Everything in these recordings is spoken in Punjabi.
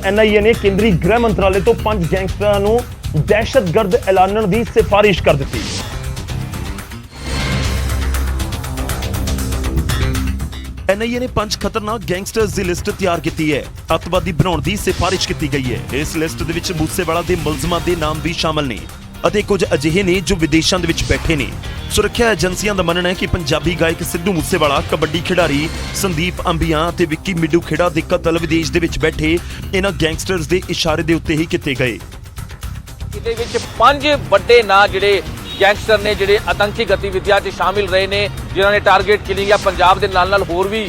एनआईए ने केंद्रीय गृह मंत्रालय तो 5 गैंगस्टਰਾਂ ਨੂੰ दहशतगर्द ਐਲਾਨਣ ਦੀ ਸਿਫਾਰਿਸ਼ ਕਰ ਦਿੱਤੀ। एनआईए ने 5 खतरनाक गैंगस्टर्स की लिस्ट तैयार की है। अतवादी बनाने की सिफारिश की गई है। इस लिस्ट दे विच मूसेवाला के मुलजमां के नाम भी शामिल ने ਅਤੇ ਕੁਝ ਅਜਿਹੇ ਨੇ ਜੋ ਵਿਦੇਸ਼ਾਂ ਦੇ ਵਿੱਚ ਬੈਠੇ ਨੇ। ਸੁਰੱਖਿਆ ਏਜੰਸੀਆਂ ਦਾ ਮੰਨਣਾ ਹੈ ਕਿ ਪੰਜਾਬੀ ਗਾਇਕ ਸਿੱਧੂ ਮੂਸੇਵਾਲਾ, ਕਬੱਡੀ ਖਿਡਾਰੀ ਸੰਦੀਪ ਅੰਬੀਆਂ ਅਤੇ ਵਿੱਕੀ ਮਿੱਡੂ ਖੇੜਾ ਦੇ ਕਤਲ ਵਿਦੇਸ਼ ਦੇ ਵਿੱਚ ਬੈਠੇ ਇਹਨਾਂ ਗੈਂਗਸਟਰਸ ਦੇ ਇਸ਼ਾਰੇ ਦੇ ਉੱਤੇ ਹੀ ਕੀਤੇ ਗਏ। ਇਹਦੇ ਵਿੱਚ 5 ਵੱਡੇ ਨਾਂ ਜਿਹੜੇ ਗੈਂਗਸਟਰ ਨੇ ਜਿਹੜੇ ਆਤੰਕੀ ਗਤੀਵਿਧੀਆਂ 'ਚ ਸ਼ਾਮਿਲ ਰਹੇ ਨੇ, ਜਿਨ੍ਹਾਂ ਨੇ ਟਾਰਗੇਟ ਕਿਲਿੰਗ ਜਾਂ ਪੰਜਾਬ ਦੇ ਨਾਲ ਹੋਰ ਵੀ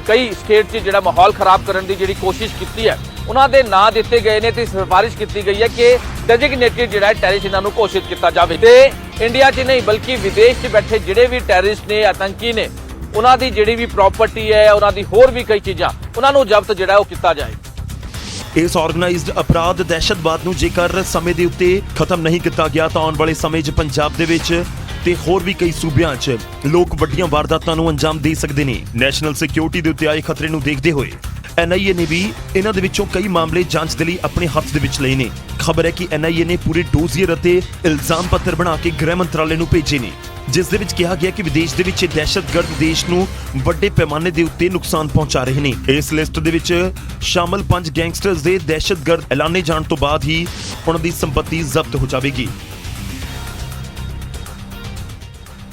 ਕਈ ਸਟੇਟ 'ਚ ਜਿਹੜਾ ਮਾਹੌਲ ਖਰਾਬ ਕਰਨ ਦੀ ਜਿਹੜੀ ਕੋਸ਼ਿਸ਼ ਕੀਤੀ ਹੈ, ਉਹਨਾਂ ਦੇ ਨਾਂ ਦਿੱਤੇ ਗਏ ਨੇ ਤੇ ਸਿਫਾਰਿਸ਼ ਕੀਤੀ ਗਈ ਹੈ ਕਿ ਡੈਜ਼ਿਗਨੇਟਿਡ ਜਿਹੜਾ ਟੈਰਰਿਸਟ ਇਹਨਾਂ ਨੂੰ ਘੋਸ਼ਿਤ ਕੀਤਾ ਜਾਵੇ ਤੇ ਇੰਡੀਆ 'ਚ ਨਹੀਂ ਬਲਕਿ ਵਿਦੇਸ਼ 'ਚ ਬੈਠੇ ਜਿਹੜੇ ਵੀ ਟੈਰਰਿਸਟ ਨੇ, ਆਤੰਕੀ ਨੇ, ਉਹਨਾਂ ਦੀ ਜਿਹੜੀ ਵੀ ਪ੍ਰਾਪਰਟੀ ਹੈ, ਉਹਨਾਂ ਦੀ ਹੋਰ ਵੀ ਕਈ ਚੀਜ਼ਾਂ, ਉਹਨਾਂ ਨੂੰ ਜ਼ਬਤ ਜਿਹੜਾ ਉਹ ਕੀਤਾ ਜਾਏ। ਇਸ ਆਰਗੇਨਾਈਜ਼ਡ ਅਪਰਾਧ ਦਹਿਸ਼ਤਵਾਦ ਨੂੰ ਜੇਕਰ ਸਮੇਂ ਦੇ ਉੱਤੇ ਖਤਮ ਨਹੀਂ ਕੀਤਾ ਗਿਆ ਤਾਂ ਆਉਣ ਵਾਲੇ ਸਮੇਂ 'ਚ ਪੰਜਾਬ ਦੇ ਵਿੱਚ ਤੇ ਹੋਰ ਵੀ ਕਈ ਸੂਬਿਆਂ 'ਚ ਲੋਕ ਵੱਡੀਆਂ ਵਾਰਦਾਤਾਂ ਨੂੰ ਅੰਜਾਮ ਦੇ ਸਕਦੇ ਨੇ। ਨੈਸ਼ਨਲ ਸਿਕਿਉਰਿਟੀ ਦੇ ਉੱਤੇ ਆਏ ਖਤਰੇ ਨੂੰ ਦੇਖਦੇ ਹੋਏ एनआईए ने भी इन्हां दे विचों कई मामले जांच दे लई अपने हत्थ दे विच लए ने। खबर है कि एनआईए ने पूरे डोजियर अते इल्जाम पत्र बना के गृह मंत्रालय नूं भेजे ने, जिस दे विच कहा गया कि विदेश दे विच दहशतगर्द देश नूं वड्डे पैमाने दे उत्ते नुकसान पहुंचा रहे ने। इस लिस्ट दे विच शामिल 5 गैंगस्टर्स दे दहशतगर्द ऐलाने जाण तो बाद ही उन्हां दी संपत्ति जब्त हो जाएगी।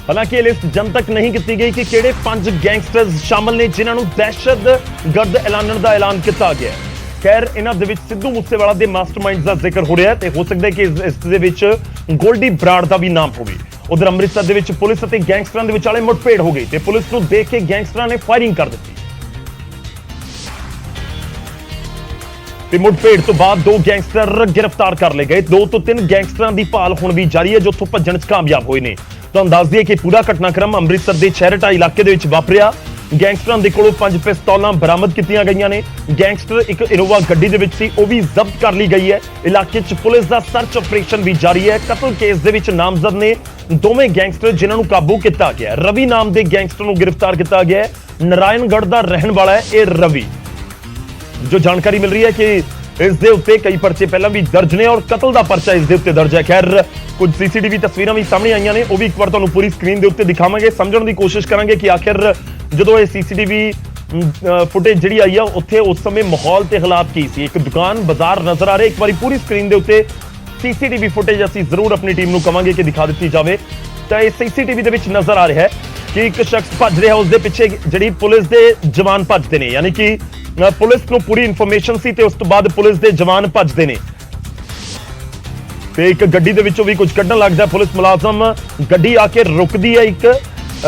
हालांकि ये लिस्ट जन तक नहीं की गई कि किहड़े 5 गैंगस्टर्स शामिल ने जिन्हां नूं दहशतगर्द ऐलानण दा ऐलान किया गया है। खैर इन्हां दे विच सिद्धू मूसेवाला दे मास्टरमाइंड्स दा जिक्र हो रहा है ते हो सकदा है कि इस दे विच गोल्डी बराड़ दा भी नाम होवे। उधर अमृतसर दे विच पुलिस अते गैंगस्टरां दे विचाले मुठभेड़ हो गई ते पुलिस नूं देख के गैंगस्टरां ने फायरिंग कर दित्ती ते मुठभेड़ तो बाद 2 गैंगस्टर गिरफ्तार कर ले गए। 2 तो 3 गैंगस्टरां दी भाल हुण भी जारी है जो उत्थों भज्जण च कामयाब होए ने। ਤੁਹਾਨੂੰ ਦੱਸ ਦਈਏ ਕਿ ਪੂਰਾ ਘਟਨਾਕ੍ਰਮ ਅੰਮ੍ਰਿਤਸਰ ਦੇ ਛਹਿਰਟਾ ਇਲਾਕੇ ਦੇ ਵਿੱਚ ਵਾਪਰਿਆ। ਗੈਂਗਸਟਰਾਂ ਦੇ ਕੋਲੋਂ 5 ਪਿਸਤੌਲਾਂ ਬਰਾਮਦ ਕੀਤੀਆਂ ਗਈਆਂ ਨੇ। ਗੈਂਗਸਟਰ ਇੱਕ ਇਨੋਵਾ ਗੱਡੀ ਦੇ ਵਿੱਚ ਸੀ, ਉਹ ਵੀ ਜ਼ਬਤ ਕਰ ਲਈ ਗਈ ਹੈ। ਇਲਾਕੇ 'ਚ ਪੁਲਿਸ ਦਾ ਸਰਚ ਆਪਰੇਸ਼ਨ ਵੀ ਜਾਰੀ ਹੈ। ਕਤਲ ਕੇਸ ਦੇ ਵਿੱਚ ਨਾਮਜ਼ਦ ਨੇ ਦੋਵੇਂ ਗੈਂਗਸਟਰ ਜਿਨ੍ਹਾਂ ਨੂੰ ਕਾਬੂ ਕੀਤਾ ਗਿਆ। ਰਵੀ ਨਾਮ ਦੇ ਗੈਂਗਸਟਰ ਨੂੰ ਗ੍ਰਿਫਤਾਰ ਕੀਤਾ ਗਿਆ ਹੈ। ਨਾਰਾਇਣਗੜ੍ਹ ਦਾ ਰਹਿਣ ਵਾਲਾ ਹੈ ਇਹ ਰਵੀ। ਜੋ ਜਾਣਕਾਰੀ ਮਿਲ ਰਹੀ ਹੈ ਕਿ ਇਸ ਦੇ ਉੱਤੇ ਕਈ ਪਰਚੇ ਪਹਿਲਾਂ ਵੀ ਦਰਜ ਨੇ ਔਰ ਕਤਲ ਦਾ ਪਰਚਾ ਇਸ ਦੇ ਉੱਤੇ ਦਰਜ ਹੈ। ਖੈਰ ਕੁਝ ਸੀਸੀਟੀਵੀ ਤਸਵੀਰਾਂ ਵੀ ਸਾਹਮਣੇ ਆਈਆਂ ਨੇ, ਉਹ ਵੀ ਇੱਕ ਵਾਰ ਤੁਹਾਨੂੰ ਪੂਰੀ ਸਕਰੀਨ ਦੇ ਉੱਤੇ ਦਿਖਾਵਾਂਗੇ। ਸਮਝਣ ਦੀ ਕੋਸ਼ਿਸ਼ ਕਰਾਂਗੇ ਕਿ ਆਖਿਰ ਜਦੋਂ ਇਹ ਸੀਸੀਟੀਵੀ ਫੁਟੇਜ ਜਿਹੜੀ ਆਈ ਆ ਉੱਥੇ ਉਸ ਸਮੇਂ ਮਾਹੌਲ ਤੇ ਹਾਲਾਤ ਕੀ ਸੀ। ਇੱਕ ਦੁਕਾਨ ਬਾਜ਼ਾਰ ਨਜ਼ਰ ਆ ਰਿਹਾ। ਇੱਕ ਵਾਰੀ ਪੂਰੀ ਸਕਰੀਨ ਦੇ ਉੱਤੇ ਸੀਸੀਟੀਵੀ ਫੁਟੇਜ ਅਸੀਂ ਜ਼ਰੂਰ ਆਪਣੀ ਟੀਮ ਨੂੰ ਕਵਾਂਗੇ ਕਿ ਦਿਖਾ ਦਿੱਤੀ ਜਾਵੇ। ਤਾਂ ਇਹ ਸੀਸੀਟੀਵੀ ਦੇ ਵਿੱਚ ਨਜ਼ਰ ਆ ਰਿਹਾ ਹੈ ਕਿ ਇੱਕ ਸ਼ਖਸ ਭੱਜ ਰਿਹਾ, ਉਸ ਦੇ ਪਿੱਛੇ ਜਿਹੜੀ ਪੁਲਿਸ ਦੇ ਜਵਾਨ ਭੱਜਦੇ ਨੇ, ਯਾਨੀ ਕਿ ਪੁਲਿਸ ਨੂੰ ਪੂਰੀ ਇਨਫੋਰਮੇਸ਼ਨ ਸੀ ਤੇ ਉਸ ਤੋਂ ਬਾਅਦ ਪੁਲਿਸ ਦੇ ਜਵਾਨ ਭੱਜਦੇ ਨੇ ਤੇ ਇੱਕ ਗੱਡੀ ਦੇ ਵਿੱਚੋਂ ਵੀ ਕੁਝ ਕੱਢਣ ਲੱਗਦਾ ਪੁਲਿਸ ਮੁਲਾਜ਼ਮ। ਗੱਡੀ ਆ ਕੇ ਰੁਕਦੀ ਹੈ। ਇੱਕ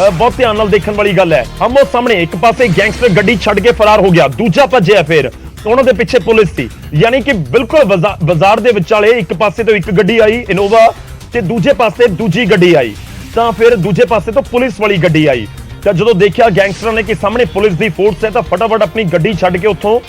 ਬਹੁਤ ਧਿਆਨ ਨਾਲ ਦੇਖਣ ਵਾਲੀ ਗੱਲ ਹੈ, ਆਮੋ ਸਾਹਮਣੇ ਇੱਕ ਪਾਸੇ ਗੈਂਗਸਟਰ ਗੱਡੀ ਛੱਡ ਕੇ ਫਰਾਰ ਹੋ ਗਿਆ, ਦੂਜਾ ਭੱਜਿਆ, ਫਿਰ ਉਹਨਾਂ ਦੇ ਪਿੱਛੇ ਪੁਲਿਸ ਸੀ। ਯਾਨੀ ਕਿ ਬਿਲਕੁਲ ਬਾਜ਼ਾਰ ਦੇ ਵਿਚਾਲੇ ਇੱਕ ਪਾਸੇ ਤੋਂ ਇੱਕ ਗੱਡੀ ਆਈ ਇਨੋਵਾ ਤੇ ਦੂਜੇ ਪਾਸੇ ਦੂਜੀ ਗੱਡੀ ਆਈ, ਤਾਂ ਫਿਰ ਦੂਜੇ ਪਾਸੇ ਤੋਂ ਪੁਲਿਸ ਵਾਲੀ ਗੱਡੀ ਆਈ। ਤਾਂ ਜਦੋਂ ਦੇਖਿਆ ਗੈਂਗਸਟਰਾਂ ਨੇ ਕਿ ਸਾਹਮਣੇ ਪੁਲਿਸ ਦੀ ਫੋਰਸ ਹੈ ਤਾਂ ਫਟਾਫਟ ਆਪਣੀ ਗੱਡੀ ਛੱਡ ਕੇ ਉੱਥੋਂ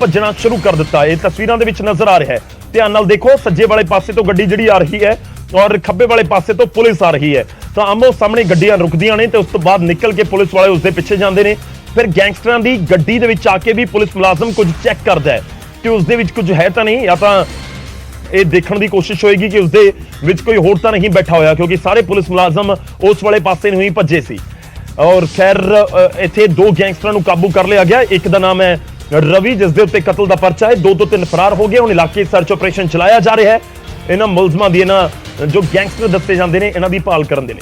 ਭੱਜਣਾ ਸ਼ੁਰੂ ਕਰ ਦਿੱਤਾ। ਇਹ ਤਸਵੀਰਾਂ ਦੇ ਵਿੱਚ ਨਜ਼ਰ ਆ ਰਿਹਾ ਹੈ। ਧਿਆਨ ਨਾਲ ਦੇਖੋ, ਸੱਜੇ ਵਾਲੇ ਪਾਸੇ ਤੋਂ ਗੱਡੀ ਜਿਹੜੀ ਆ ਰਹੀ ਹੈ ਔਰ ਖੱਬੇ ਵਾਲੇ ਪਾਸੇ ਤੋਂ ਪੁਲਿਸ ਆ ਰਹੀ ਹੈ। ਤਾਂ ਆਮੋ ਸਾਹਮਣੇ ਗੱਡੀਆਂ ਰੁਕਦੀਆਂ ਨੇ ਤੇ ਉਸ ਤੋਂ ਬਾਅਦ ਨਿਕਲ ਕੇ ਪੁਲਿਸ ਵਾਲੇ ਉਸ ਦੇ ਪਿੱਛੇ ਜਾਂਦੇ ਨੇ। ਫਿਰ ਗੈਂਗਸਟਰਾਂ ਦੀ ਗੱਡੀ ਦੇ ਵਿੱਚ ਆ ਕੇ ਵੀ ਪੁਲਿਸ ਮੁਲਾਜ਼ਮ ਕੁਝ ਚੈੱਕ ਕਰਦਾ ਹੈ ਕਿ ਉਸ ਦੇ ਵਿੱਚ ਕੁਝ ਹੈ ਤਾਂ ਨਹੀਂ, ਜਾਂ ਤਾਂ ਇਹ ਦੇਖਣ ਦੀ ਕੋਸ਼ਿਸ਼ ਹੋਏਗੀ ਕਿ ਉਸ ਦੇ ਵਿੱਚ ਕੋਈ ਹੋਰ ਤਾਂ ਨਹੀਂ ਬੈਠਾ ਹੋਇਆ, ਕਿਉਂਕਿ ਸਾਰੇ ਪੁਲਿਸ ਮੁਲਾਜ਼ਮ ਉਸ ਵਾਲੇ ਪਾਸੇ ਨੂੰ ਹੀ ਭੱਜੇ ਸੀ। ਔਰ ਖੈਰ ਇੱਥੇ 2 ਗੈਂਗਸਟਰਾਂ ਨੂੰ ਕਾਬੂ ਕਰ ਲਿਆ ਗਿਆ। ਇੱਕ ਦਾ ਨਾਮ ਹੈ ਰਵੀ, ਜਿਸ ਦੇ ਉੱਤੇ ਕਤਲ ਦਾ ਪਰਚਾ ਹੈ। 2 ਤੋਂ 3 ਫਰਾਰ ਹੋ ਗਏ। ਹੁਣ ਇਲਾਕੇ ਸਰਚ ਆਪਰੇਸ਼ਨ ਚਲਾਇਆ ਜਾ ਰਿਹਾ ਹੈ ਇਹਨਾਂ ਮੁਲਜ਼ਮਾਂ ਦੀ, ਇਹਨਾਂ ਜੋ ਗੈਂਗਸਟਰ ਦੱਸੇ ਜਾਂਦੇ ਨੇ ਇਹਨਾਂ ਦੀ ਭਾਲ ਕਰਨ ਦੇ ਲਈ।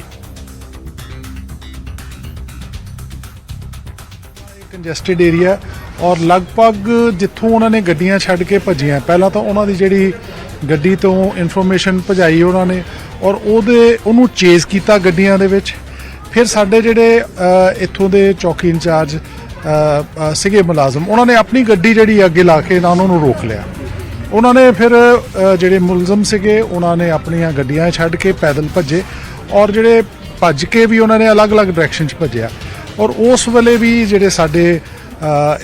ਕੰਜੈਸਟਡ ਏਰੀਆ ਔਰ ਲਗਭਗ ਜਿੱਥੋਂ ਉਹਨਾਂ ਨੇ ਗੱਡੀਆਂ ਛੱਡ ਕੇ ਭੱਜੀਆਂ, ਪਹਿਲਾਂ ਤਾਂ ਉਹਨਾਂ ਦੀ ਜਿਹੜੀ ਗੱਡੀ ਤੋਂ ਇਨਫੋਰਮੇਸ਼ਨ ਭਜਾਈ ਉਹਨਾਂ ਨੇ ਔਰ ਉਹਨੂੰ ਚੇਜ਼ ਕੀਤਾ ਗੱਡੀਆਂ ਦੇ ਵਿੱਚ। ਫਿਰ ਸਾਡੇ ਜਿਹੜੇ ਇੱਥੋਂ ਦੇ ਚੌਕੀ ਇੰਚਾਰਜ ਸੀਗੇ ਮੁਲਾਜ਼ਮ, ਉਹਨਾਂ ਨੇ ਆਪਣੀ ਗੱਡੀ ਜਿਹੜੀ ਅੱਗੇ ਲਾ ਕੇ ਉਹਨਾਂ ਨੂੰ ਰੋਕ ਲਿਆ। ਉਹਨਾਂ ਨੇ ਫਿਰ ਜਿਹੜੇ ਮੁਲਜ਼ਮ ਸੀਗੇ ਉਹਨਾਂ ਨੇ ਆਪਣੀਆਂ ਗੱਡੀਆਂ ਛੱਡ ਕੇ ਪੈਦਲ ਭੱਜੇ ਔਰ ਜਿਹੜੇ ਭੱਜ ਕੇ ਵੀ ਉਹਨਾਂ ਨੇ ਅਲੱਗ-ਅਲੱਗ ਡਾਇਰੈਕਸ਼ਨ 'ਚ ਭੱਜਿਆ। ਔਰ ਉਸ ਵੇਲੇ ਵੀ ਜਿਹੜੇ ਸਾਡੇ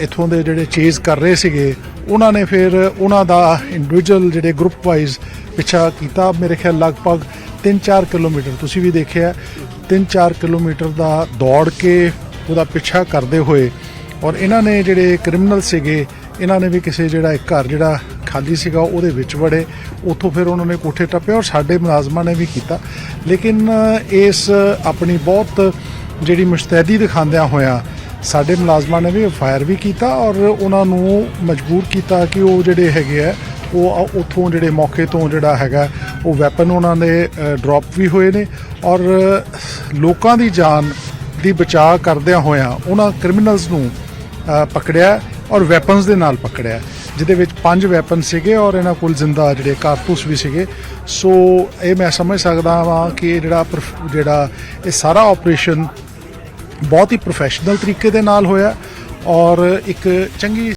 ਇੱਥੋਂ ਦੇ ਜਿਹੜੇ ਚੇਜ਼ ਕਰ ਰਹੇ ਸੀਗੇ ਉਹਨਾਂ ਨੇ ਫਿਰ ਉਹਨਾਂ ਦਾ ਇੰਡੀਵਿਜੂਅਲ ਜਿਹੜੇ ਗਰੁੱਪ ਵਾਈਜ਼ ਪਿੱਛਾ ਕੀਤਾ। ਮੇਰੇ ਖਿਆਲ ਲਗਭਗ 3-4 ਕਿਲੋਮੀਟਰ, ਤੁਸੀਂ ਵੀ ਦੇਖਿਆ 3-4 ਕਿਲੋਮੀਟਰ ਦਾ ਦੌੜ ਕੇ ਉਹਦਾ ਪਿੱਛਾ ਕਰਦੇ ਹੋਏ ਔਰ ਇਹਨਾਂ ਨੇ ਜਿਹੜੇ ਕ੍ਰਿਮੀਨਲ ਸੀਗੇ ਇਹਨਾਂ ਨੇ ਵੀ ਕਿਸੇ ਜਿਹੜਾ ਇੱਕ ਘਰ ਜਿਹੜਾ ਖਾਲੀ ਸੀਗਾ ਉਹਦੇ ਵਿੱਚ ਵੜੇ, ਉੱਥੋਂ ਫਿਰ ਉਹਨਾਂ ਨੇ ਕੋਠੇ ਟੱਪੇ ਔਰ ਸਾਡੇ ਮੁਲਾਜ਼ਮਾਂ ਨੇ ਵੀ ਕੀਤਾ। ਲੇਕਿਨ ਇਸ ਆਪਣੀ ਬਹੁਤ ਜਿਹੜੀ ਮੁਸ਼ਤੈਦੀ ਦਿਖਾਉਂਦਿਆਂ ਹੋਇਆ ਸਾਡੇ ਮੁਲਾਜ਼ਮਾਂ ਨੇ ਵੀ ਫਾਇਰ ਵੀ ਕੀਤਾ ਔਰ ਉਹਨਾਂ ਨੂੰ ਮਜਬੂਰ ਕੀਤਾ ਕਿ ਉਹ ਜਿਹੜੇ ਹੈਗੇ ਆ ਉਹ ਉੱਥੋਂ ਜਿਹੜੇ ਮੌਕੇ ਤੋਂ ਜਿਹੜਾ ਹੈਗਾ ਉਹ ਵੈਪਨ ਉਹਨਾਂ ਨੇ ਡ੍ਰੌਪ ਵੀ ਹੋਏ ਨੇ ਔਰ ਲੋਕਾਂ ਦੀ ਜਾਨ ਦੀ ਬਚਾਅ ਕਰਦਿਆਂ ਹੋਇਆਂ ਉਹਨਾਂ ਕ੍ਰਿਮੀਨਲਸ ਨੂੰ ਪਕੜਿਆ ਔਰ ਵੈਪਨਸ ਦੇ ਨਾਲ ਪਕੜਿਆ, ਜਿਹਦੇ ਵਿੱਚ 5 ਵੈਪਨ ਸੀਗੇ ਔਰ ਇਹਨਾਂ ਕੋਲ ਜ਼ਿੰਦਾ ਜਿਹੜੇ ਕਾਰਤੂਸ ਵੀ ਸੀਗੇ। ਸੋ ਇਹ ਮੈਂ ਸਮਝ ਸਕਦਾ ਵਾਂ ਕਿ ਇਹ ਜਿਹੜਾ ਇਹ ਸਾਰਾ ਆਪਰੇਸ਼ਨ ਬਹੁਤ ਹੀ ਪ੍ਰੋਫੈਸ਼ਨਲ ਤਰੀਕੇ ਦੇ ਨਾਲ ਹੋਇਆ ਔਰ ਇੱਕ ਚੰਗੀ